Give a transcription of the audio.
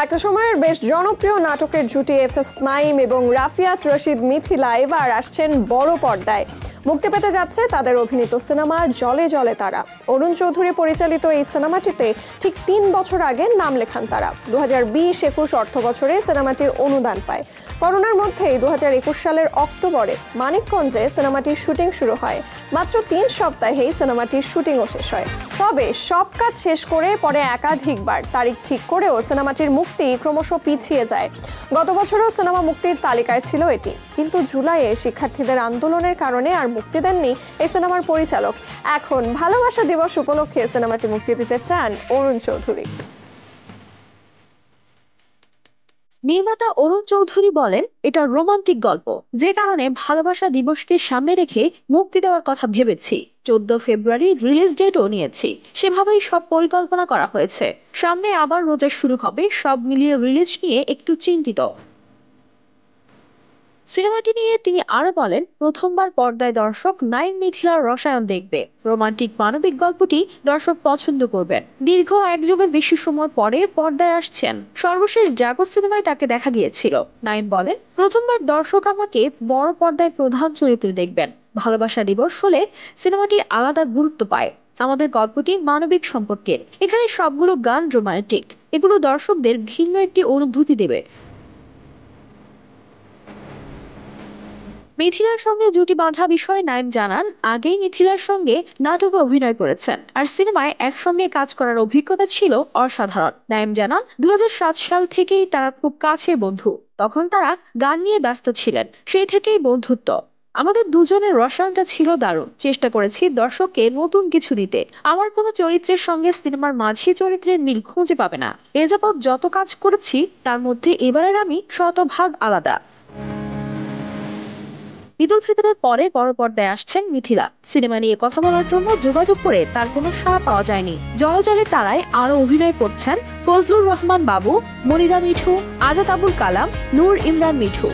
একটা সময়ের বেশ জনপ্রিয় নাটকের জুটি এফএস নাঈম এবং রাফিয়াত রশিদ মিথিলা এবার আসছেন বড় পর্দায়। মুক্তি পেতে যাচ্ছে তাদের অভিনীত সিনেমা জলে জলে তারা। অরুণ চৌধুরী পরিচালিত এই সিনেমাটিতে ঠিক ৩ বছর আগে নাম লেখান তারা। 2020-21 অর্থ বছরে সিনেমাটির অনুদান পায়। করোনার মধ্যেই 2021 সালের অক্টোবরে মানিকগঞ্জে সিনেমাটির শুটিং শুরু হয়। মাত্র 3 সপ্তাহেই সিনেমাটির শুটিংও শেষ হয়। তবে সব কাজ শেষ করে পরে একাধিকবার তারিখ ঠিক করেও সিনেমাটির মুক্তি ক্রমশ পিছিয়ে যায়। গত বছরও সিনেমা মুক্তির তালিকায় ছিল এটি, কিন্তু জুলাইয়ে শিক্ষার্থীদের আন্দোলনের কারণে আর মুক্তি দেননি এই সিনেমার পরিচালক। এখন ভালোবাসা দিবস উপলক্ষে সিনেমাটি মুক্তি দিতে চান অরুণ চৌধুরী। নির্মাতা অরুণ চৌধুরী বলেন, এটা রোমান্টিক গল্প, যে কারণে ভালোবাসা দিবসকে সামনে রেখে মুক্তি দেওয়ার কথা ভেবেছি। 14 ফেব্রুয়ারি রিলিজ ডেটও নিয়েছি, সেভাবেই সব পরিকল্পনা করা হয়েছে। সামনে আবার রোজা শুরু হবে, সব মিলিয়ে রিলিজ নিয়ে একটু চিন্তিত। সিনেমাটি নিয়ে তিনি আরো বলেন, প্রথমবার পর্দায় দর্শক নাঈম মিথিলার রসায়ন দেখবে। রোমান্টিক মানবিক গল্পটি দর্শক পছন্দ করবেন। দীর্ঘ 1 যুগের বেশি সময় পরে পর্দায় আসছেন। সর্বশেষ জাগো সিনেমায় তাকে দেখা গিয়েছিল। নাঈম বলেন, প্রথমবার দর্শক আমাকে বড় পর্দায় প্রধান চরিত্রে দেখবেন। ভালোবাসা দিবস হলে সিনেমাটি আলাদা গুরুত্ব পায়। আমাদের গল্পটি মানবিক সম্পর্কের। এখানে সবগুলো গান রোমান্টিক। এগুলো দর্শকদের ভিন্ন একটি অনুভূতি দেবে। মিথিলার সঙ্গে জুটি বাঁধা বিষয়ে নাঈম জানান, আগেই মিথিলার সঙ্গে নাটকে অভিনয় করেছেন আর সিনেমায় একসঙ্গে কাজ করার অভিজ্ঞতা ছিল অসাধারণ। নাঈম জানান, 2007 সাল থেকেই তারা খুব কাছের বন্ধু। তখন তারা গান নিয়ে ব্যস্ত ছিলেন, সেই থেকেই বন্ধুত্ব। আমাদের দুজনের রসায়নটা ছিল দারুণ। চেষ্টা করেছি দর্শককে নতুন কিছু দিতে। আমার কোনো চরিত্রের সঙ্গে সিনেমার মাঝি চরিত্রের মিল খুঁজে পাবে না। এ যাবৎ যত কাজ করেছি তার মধ্যে এবারের আমি শতভাগ আলাদা। ঈদ উল ফিতরের পরে বড় পর্দায় আসছেন মিথিলা। সিনেমা নিয়ে কথা বলার জন্য যোগাযোগ করে তার কোনো সাড়া পাওয়া যায়নি। জলে জলে তারায় আরো অভিনয় করছেন ফজলুর রহমান বাবু, মনিরা মিঠু, আজাদ আবুল কালাম, নূর ইমরান মিঠু।